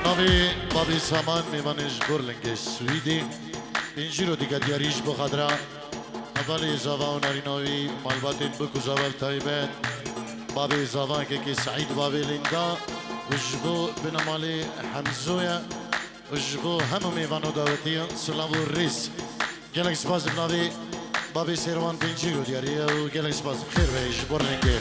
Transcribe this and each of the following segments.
ناوی بابی سامان میوانش برلنگش سویدی اینجی رو دیگه دیاریش بخدرا اولی زاوا و ناریناوی مالباتین بکو زاوا تایبت بابی زاوا که سعید بابی لنگا وجبو بنمالی حمزویا وجبو همه میوانو داوتی سلاو ریس گلک سپاس بناوی بابی سیروان پینجی رو دیاریه و گلک سپاس خیر بهش برلنگه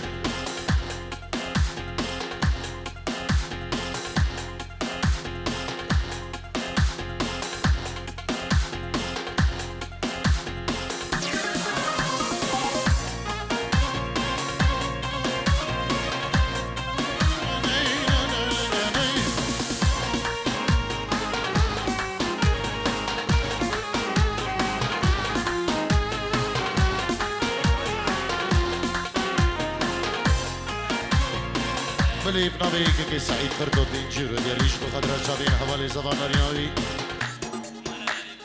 بلی بنابه که سعید خردو دینجی رو دیاریش بخدر شابین حوالی زبان ناریناوی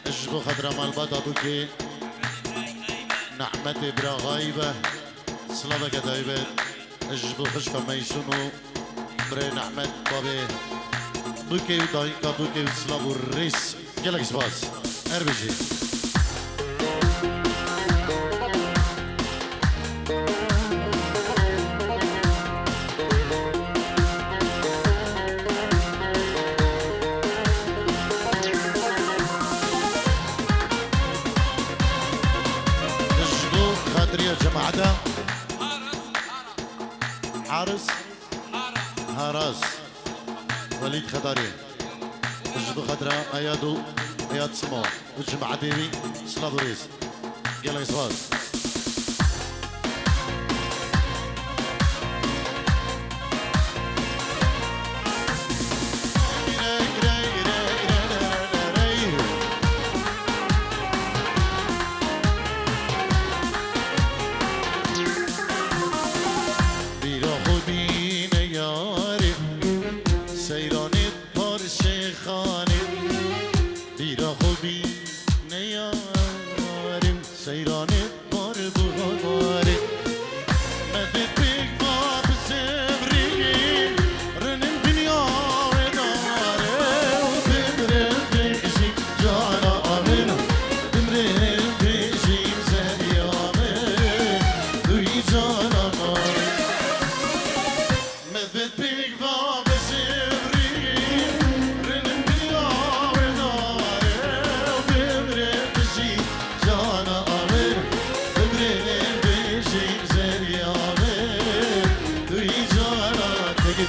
اش بخدر مالبات ابو که نعمت برا غایبه سلامه که دایبه اش بخشک میسونو برای نعمت بابه بوكي ودايكا بوكي وسلافو الريس جالك سباس اربجي اجدو خاطرية جماعة حارس هاراس وليد خضاري اجدو خضرا ايادو اياد سمو وجمع ديري سلافوريس قال يصفاز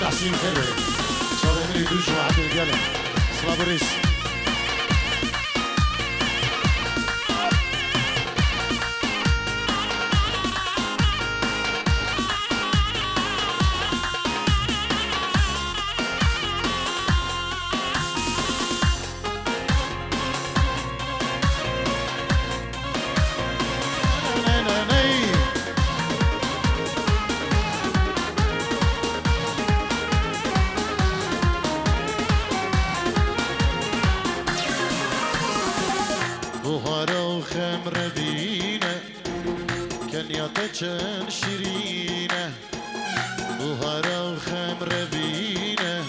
تحسين خير صار يمري دوش واحد القلم سلافوريس كان شيرينه بهارا وخمر بينه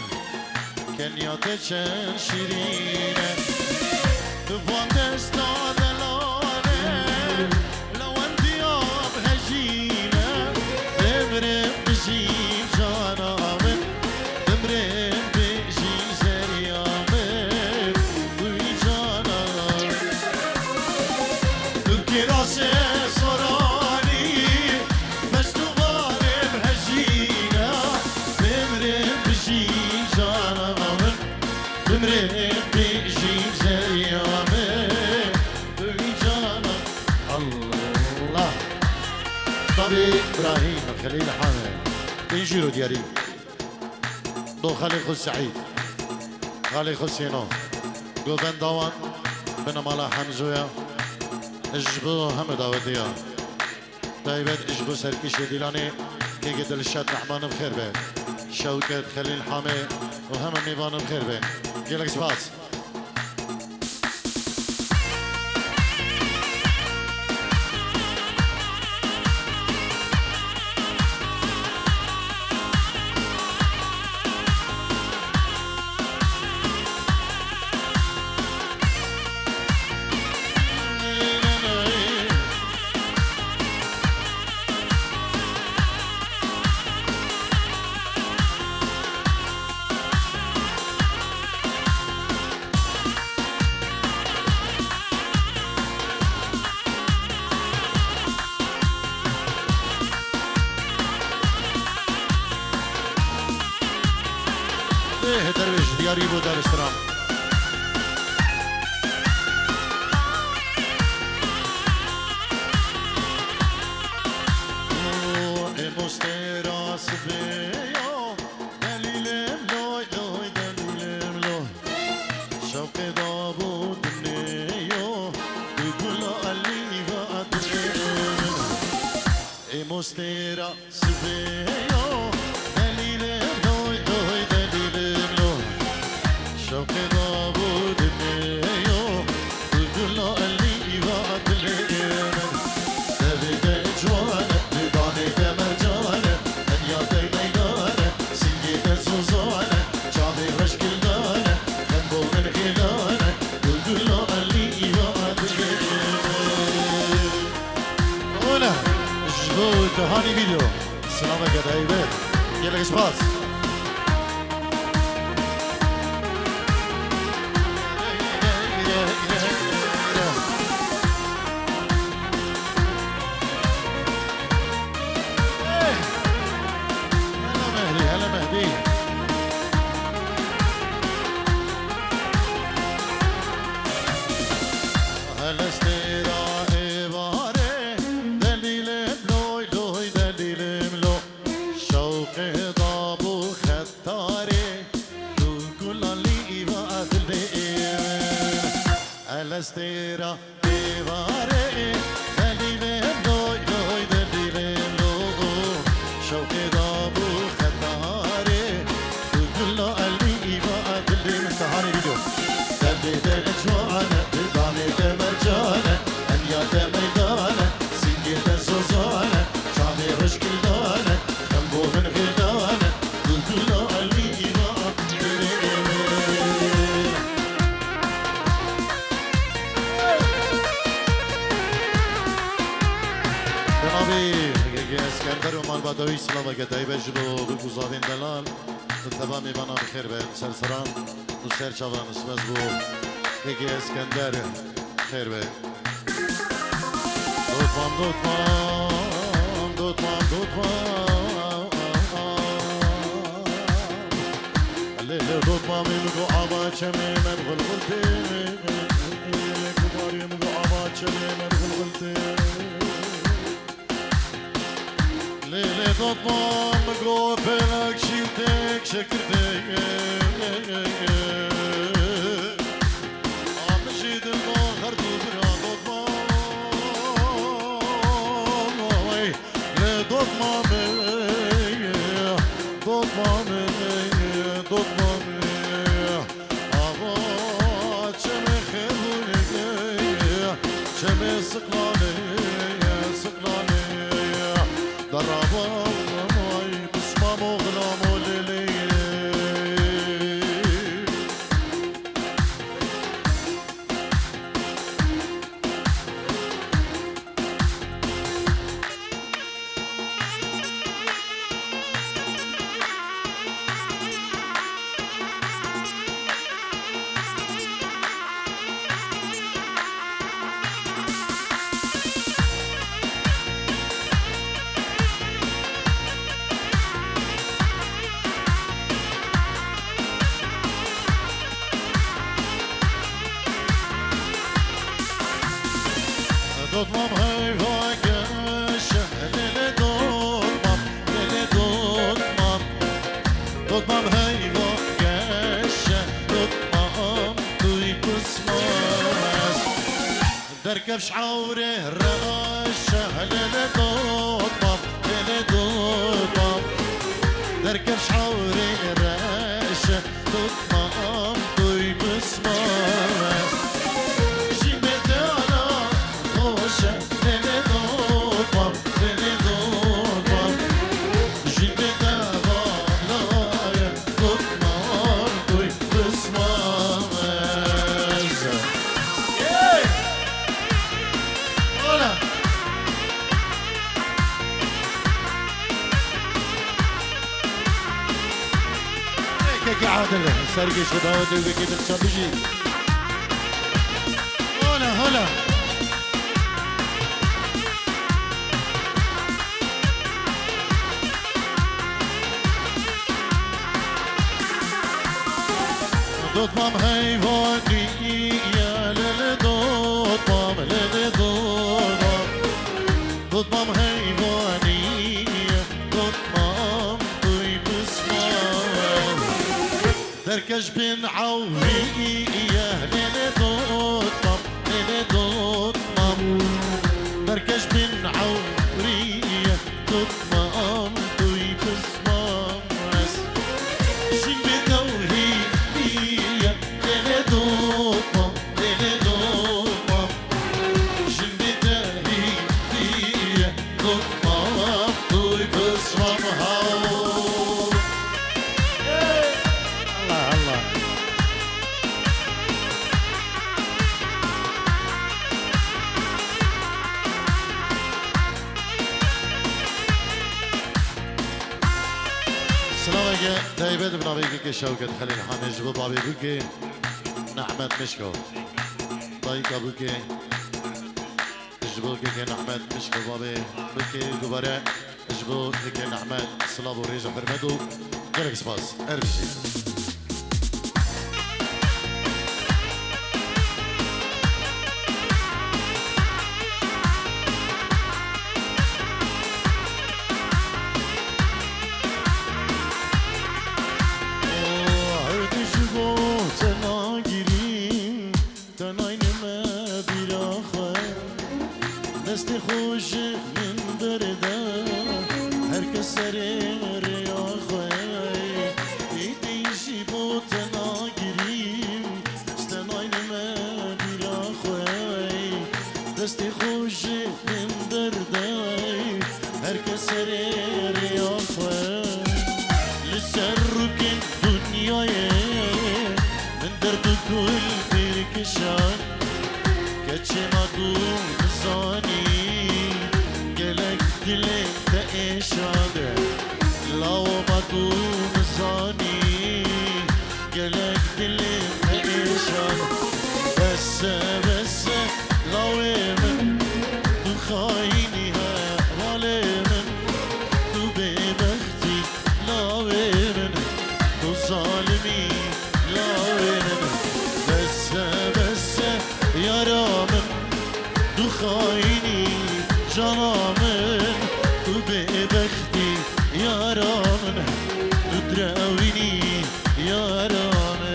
كان يعطشان شيرينه بفوان دستا دلانه لو انت يوم هجينه دمرم بجيب جانا من دمرم بجيب زريا من ويجانا تبكي راسي إبراهيم خليل حامد بيجيرو دياري دو خالي خو سعيد خالي خو سينو قوفن دوان بنمالا حمزويا اجبو هم داوديا دايبت اجبو سركيش ديلاني كي قد الشات رحمان بخير به شوكت خليل حامد وهم النيفان بخير به جيلك سباس دیاری بود در استرام مستراس بیا دلیلم لای لای دلیلم لای شوق داوود نیو بگل علی و عدلم مستراس بیا دلیلم لای لای دلیلم لای شوق داوود نیو بگل علی و عدلم دویده جوانه دانه دمجانه دنیا دیدانه سنگیت سوزانه چاوی رشکل دانه خنبون خیلانه گلگل علی و عدلم اولا جبو تهاني فيديو السلام عليكم يا طيبين يلا اسباس هلا مهدي هلا استراء باره دليل لوي لوي دليل ملو شوق ضابو خطاري كل اللي بعدل هلا استراء باره دليل لوي لوي دليل ملو شوق ضابو خطاري كل اللي بعدل من تهاني فيديو دليل جوانا دانه مرجانه انيا ميدانه سنجيت سوزانه شامي رشكل دانه خنبو من غدانه كل اللي جنابي اسكندر ومال بدوي سلامة قتايبه جلو بوزاوين دلال بالتمام بنا بخير بسلسلان وسير شبان اسمز بو بيجي اسكندر خير بي دوتمان دوتمان دوتمان دوتمان الليلة دوتمان ميمقو عبا چمي من غلغلتي كباري مقو عبا چمي من غلغلتي ليلة دوتمان مقو بلك شيلتك شكرتك عمشيد الباخر دوبرا دوتمان دوتمان دوتمان دوتمان آوا چمه خیرونی چمه سقلاني سقلاني درابا ماي بسمة مغلام وليلي دوتمام هی واقعش لله دوتمام لله دوتمام دوتمام هی واقعش دوتمام توی بسماس دركبش عوره رغاشه لله دوتمام لله دوتمام دركبش عوره رغاشه دوتمام توی بسماس عادل سرقش غداوة ويكيد الشابجي هلا هلا دوتمام حیوانی لل دوتمام لل دوتمام دوتمام حیوانی دوتمام توی بسمام درکش بین عوری لل دوتمام لل دوتمام درکش بین عوری دوتمام توی بسمام شین بدوری لل دوتمام لل دوتمام شین بدوری دوتمام توی بسمام هاو الله الله سلامك دايبد بنابيك شوكة خليل حامج بابي بوكي نحمد مشكو طيب ابوكي جبوكي كي نحمد مشكو بابي بوكي دوباره جبوكي كي نحمد صلابو ريزو حرمدو جالك سباس اربشي دستی خوش من برده هر کس سر ریا خوی ایدیشی بود نگیریم استنای نمه بیرا خوی دستی خوش من برده هر کس سر ریا خوی لسر رکن دنیای من درد کل برکشان کچه مدوم زانی گلک دلی تایشاده لاو مدوم زانی گلک دلی تایشاده بس بس لاو من تو خاینی ها واله من تو ببختی لاو من تو ظالمی لاو من بس بس یارامم تو خاینی جانامن تو ببختی یارامن تو دراوینی یارامن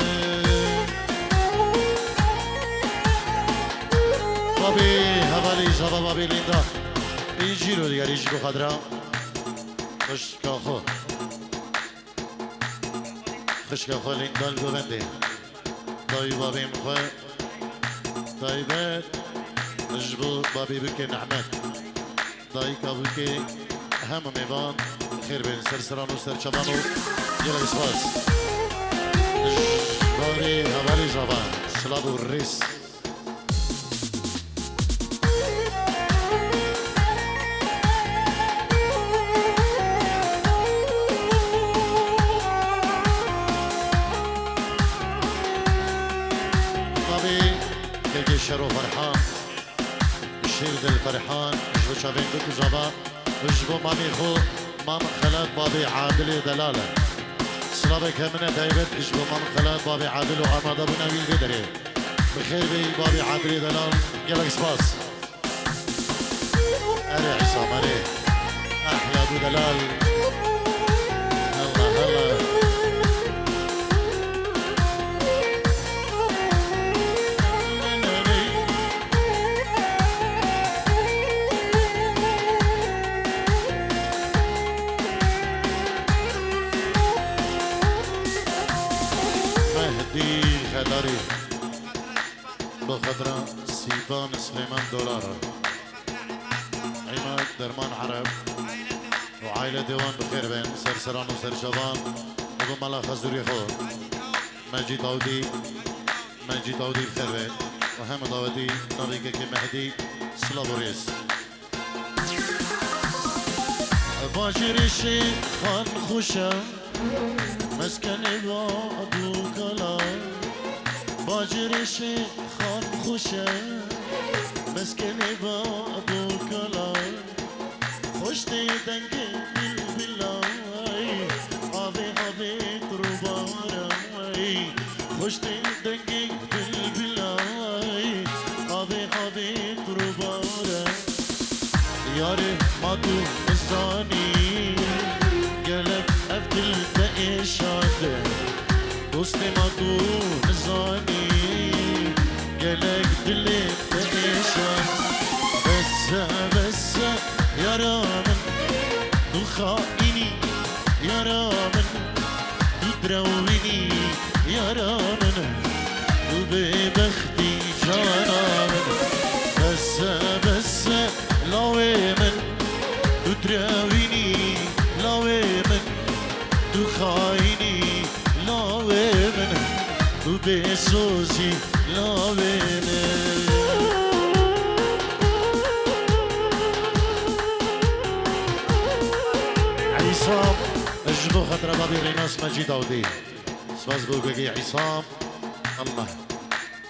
بابی حوالی زبا بابی لیندا ایجی رو دیگر ایجی کو خدرا خشکا خو خشکا خو لیندال دو بنده دایی بابی مخواه طيبات مجبور بابي بكي نعمت دايك ابوكي هم ميبان خير بين سرسران وسرشبانو يلا اسواس بابي هوالي زبان سلابو الريس شرو فرحان شيرد الفرحان جبو شافين بكو زبا جبو مامي خو مام خلات بابي عادل دلالة سلابك همنا دايبت جبو مام خلات بابي عادل وعماد ابو نبيل بدري بخير بي بابي عادل دلال يلا سباس اري عصام اري احلى ابو دلال الله الله خداري بخضرة سيبان سليمان دولار عماد درمان عرب وعائلة ديوان بخير بين سرسران وسرشبان ابو ملا خزوري خو مجيد داودي بخير بين وهم داودي نبيك كي مهدي سلابوريس باجر الشيخ خان خوشا مسكن بابو كلام باجر الشيخ خان خوشه مسکن بابو کلام خوش دیدنگ دل بلای آوه آوه تروبارای پشت دنگی دل بلای آبی قرباره یاره ما تو نزانی گلب افدل بایشاده دوست ما تو نزانی گلک دل بایشاده بس یارا من تو خائنی یارا من تو دروینی یارا من تو ببختی جانا من بس لاوی من تو دروینی لاوی من تو خائنی لاوی من تو بسوزی لاوی من عصام اجبو خطر بابي ريناس مجيد عودي سواز بوقي عصام الله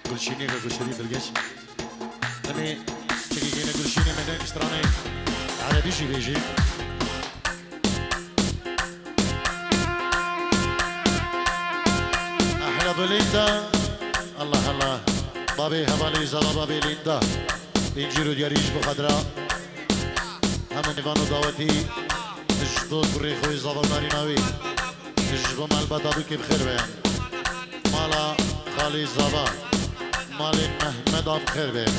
كل شيء نيجا كل شيء بالجيش أنا تيجي جينا كل شيء من إكستراني على بيجي أحلى بليندا الله بابي هبالي زلا بابي ليندا بينجيرو دياريش بخضرا هم نيفانو دعوتي اجبو كري خوي زابا ناريناوي اجبو مال بطابوكي بخير بيان مالا خالي زابا مال محمد عم بخير بيان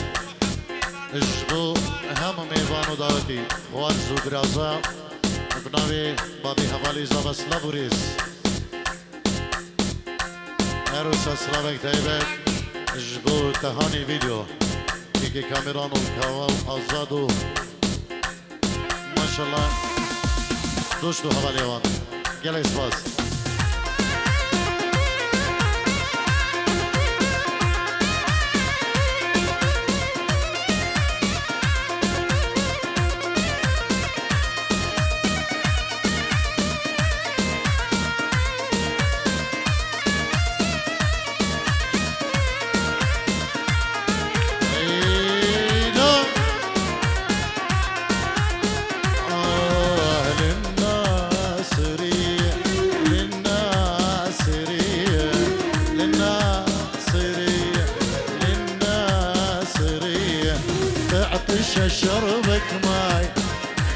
اجبو هم ميوانو دعوتي خوار زوبرازا بناوي بابي حوالي زابا سلابوريس اروسا سلابك تايبت اجبو تهاني فيديو كيكي كاميرانو الكواو ازادو ما شاء الله دوشتو حوالي وان گله سپاس شربك ماي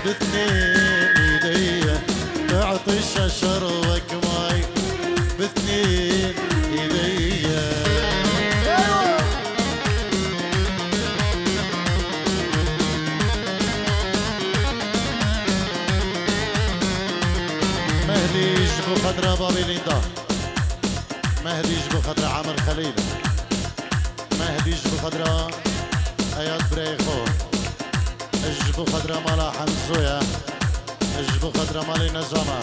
باثنين ايديا تعطش شربك ماي باثنين ايديا مهدي يجبو خضرا بابي ليندا مهدي يجبو خضرا عمر خليل مهدي يجبو خضرا اياد بريخو اجبو خضرا مالا حمزويا اجبو خضرا مالي نظامة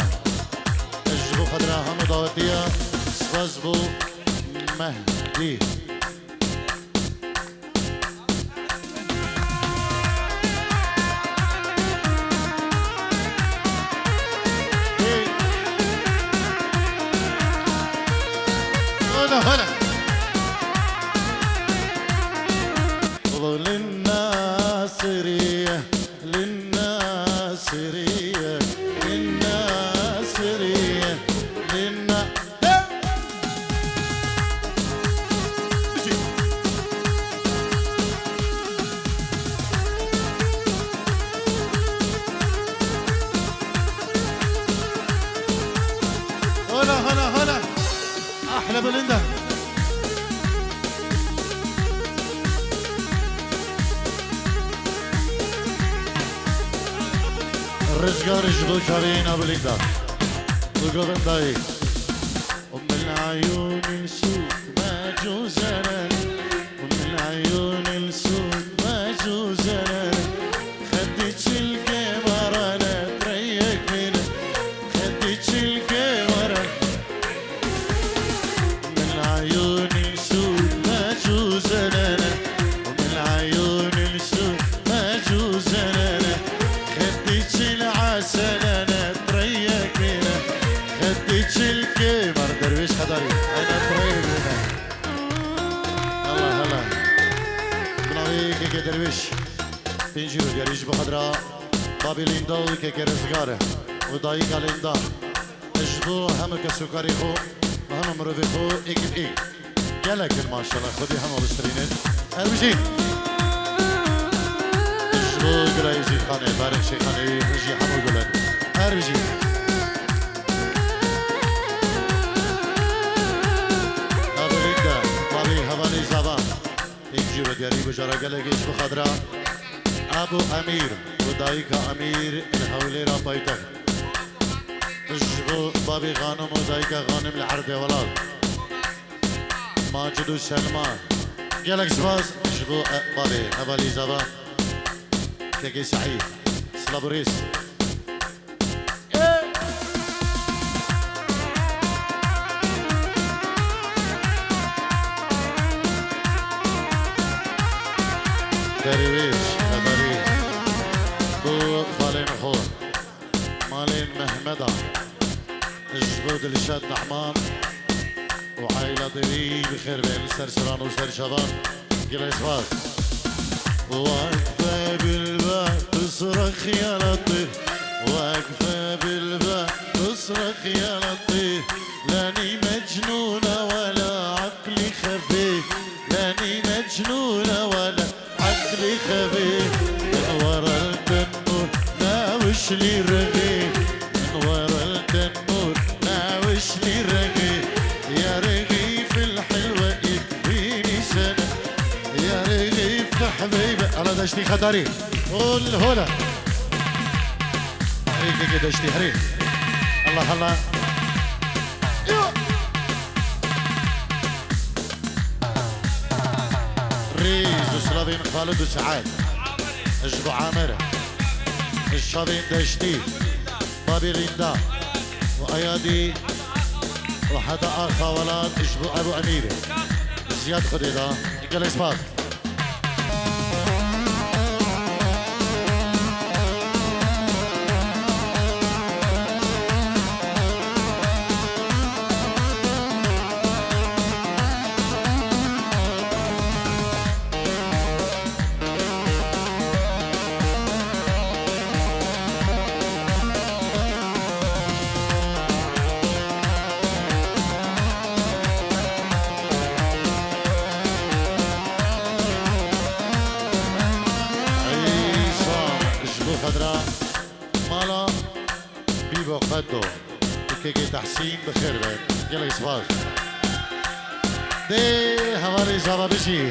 اجبو خضرا هم دعوتية سوازبو مهدي هلا للناصرية للناصرية للناصرية هلا أحلى بلندا الرزقار جبو شارينا بلندا وقبن داي أم العيون السود ما جوزنا أم العيون السود ما جوزنا خدتش القمر أنا تريك منه خدتش القمر أم العيون السود ما جوزنا أم العيون السود ما جوزنا خدتش العسل أنا تريك منه خدتش القمر درويش حضري أنا تريك منه الله هلا بناوي كيكي درويش بينجيرو دياريش بخضرا بابي ليندا وكيكي رزقاره ودايقة ليندا اجبو هم كسوكاري خو وهم مروفي خو ايكب ايك قالك ما شاء الله خذي هم بسترينين اربجين اجبوك رئيسي خاني بارك شي خاني رجي حمو قولن اربجين ابريدا بابي هواني زبان يجي ودياري بجارة قالك ايش بخضرا ابو امير ودايك امير الحولي رابايتك اجبو بابي غانم ودايك غانم العرض ولاد ماجد وسلمان قالك سباز اجبو بابي هوالي زبان تلاقي سعيد سلابوريس درويش هذاري بو فالين حور مالين مهمدا اجبود الشاد نعمان وعائلة ضري بخير بين سرسران وسرشبان قل اسفاز واقفة بالباب تصرخ يا لطيف واقفة بالباب تصرخ يا لطيف لاني مجنونة ولا عقلي خفيف لاني مجنونة ولا عقلي خفيف من ورا التنور ناوش لي رغيف من ورا التنور ناوش لي رغيف يا رغيف الحلوة يكفيني سنة يا رغيف حبيبي على دشتي خطري قول هنا هيك كده دشتي حريق الله الله ريز وسلافين خالد وسعاد اجبو عامر الشابين دشتي بابي ريندا وايادي وحدا اخا ولاد اجبو ابو امير زياد خديدا قال اسمك مالا بيبو قدو كيكي تحسين بخير بين يلا يصفاش دي هوالي زابا بشي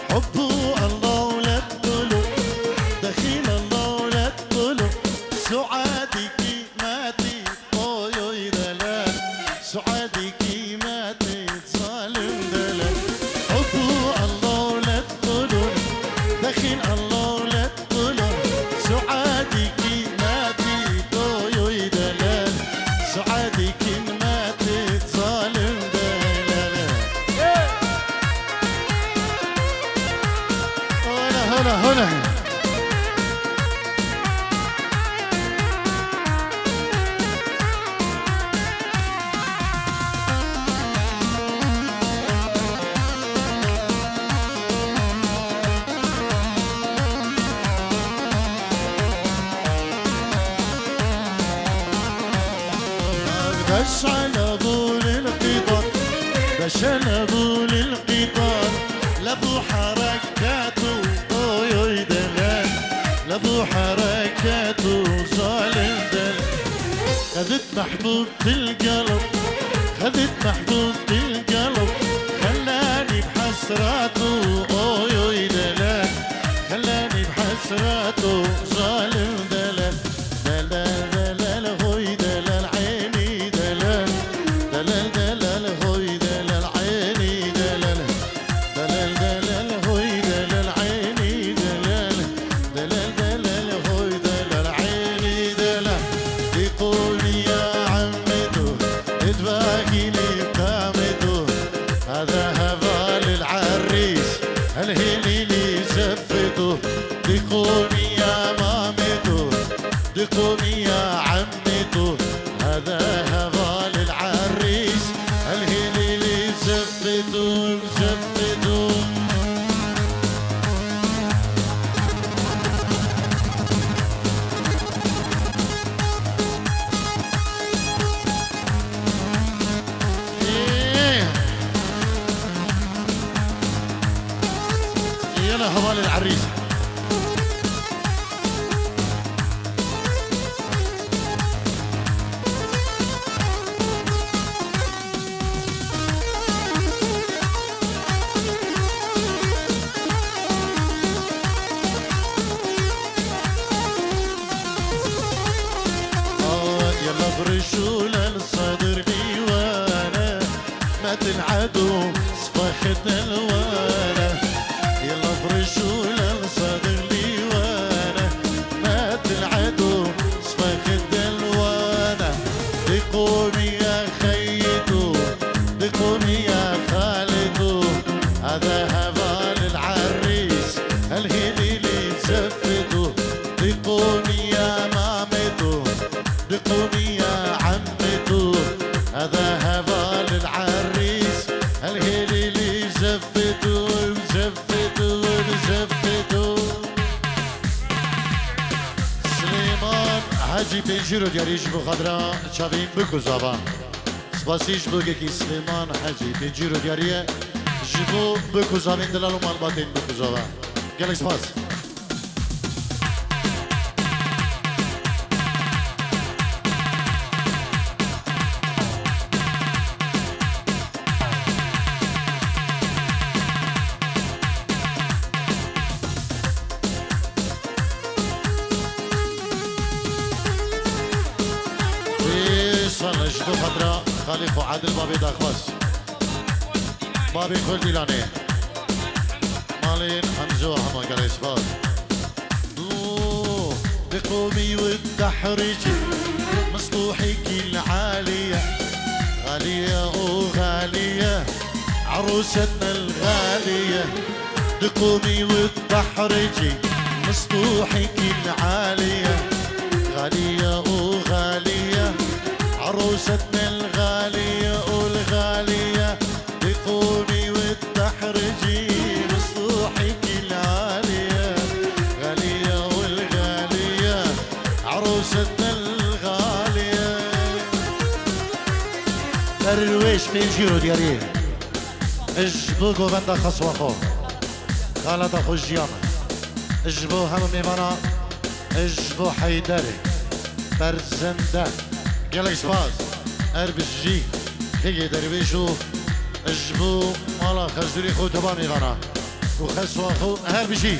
حبو الله ولا تقولوا دخيل الله ولا تقولوا سعادك ماتي اوي دلال سعادك ماتي ظالم دلال حبو الله ولا تقولوا دخيل الله ولا تقولوا سعادك ماتي اوي دلال سعادك ماتي ظالم دلال هنا دش على بول القطار دش على بول القطار لابو حركاته اوي دلال لابو حركاته ظالم دلال خذت محبوبة القلب خذت محبوبة القلب خلاني بحسراته اوي دلال خلاني بحسراته ظالم دلال دلال دلال هوي دلال عيني دلال دلال دلال هوي دلال عيني دلال دلال دلال هوي دلال عيني دلال دلال دلال هوي دلال عيني دلال يقولي يا عمته اتباقي لي قامته هذا هبال العريس الهيلي لي زفته دقوني يا مامته دقوني يا عمته هذا هبال العريس الهيلي لي زفته زفته يلا هوال العريس يلا فرشوا للصدر ديوانا مات العدو صفخت الوانا يلا فرشوا للصدر ديوانا مات العدو صفخت الوانا دقوني يا خيتو دقوني يا خالتو هذا هبال العريس الهليلي زفتو دقوني يا مامتو دقوني يا عمتو هذا هبال العريس الهليلي زفتو زفتو زفتو سليمان حاجي بنجيرو دياري جبو خضرا شابين بكو زابا سباسي جبو كي سليمان حاجي بنجيرو دياري جبو بكو زابين دلالو مالباتين بكو زابا قالك سباس جدو خضراء خالف وعادل بابي داخواس بابي كل ديلاني مالين حمزو هما قال اسفار بقومي والتحريجي مسطوحي كل عالية غالية وغالية عروستنا الغالية بقومي والتحريجي مسطوحي كل عالية غالية وغالية عروستنا الغالية والغالية بقومي والتحرجي بصوحك العالية غالية والغالية عروستنا الغالية درويش بيجيرو دياري اجبوكو بندا خصوخو غالطة خو الجيامة اجبو هم ميمانا اجبو حيدري برزنده قالك سباز اربجي هيجي درويشو اجبو مالا خزوري خو تبامي غانا وخسوا خو هربجي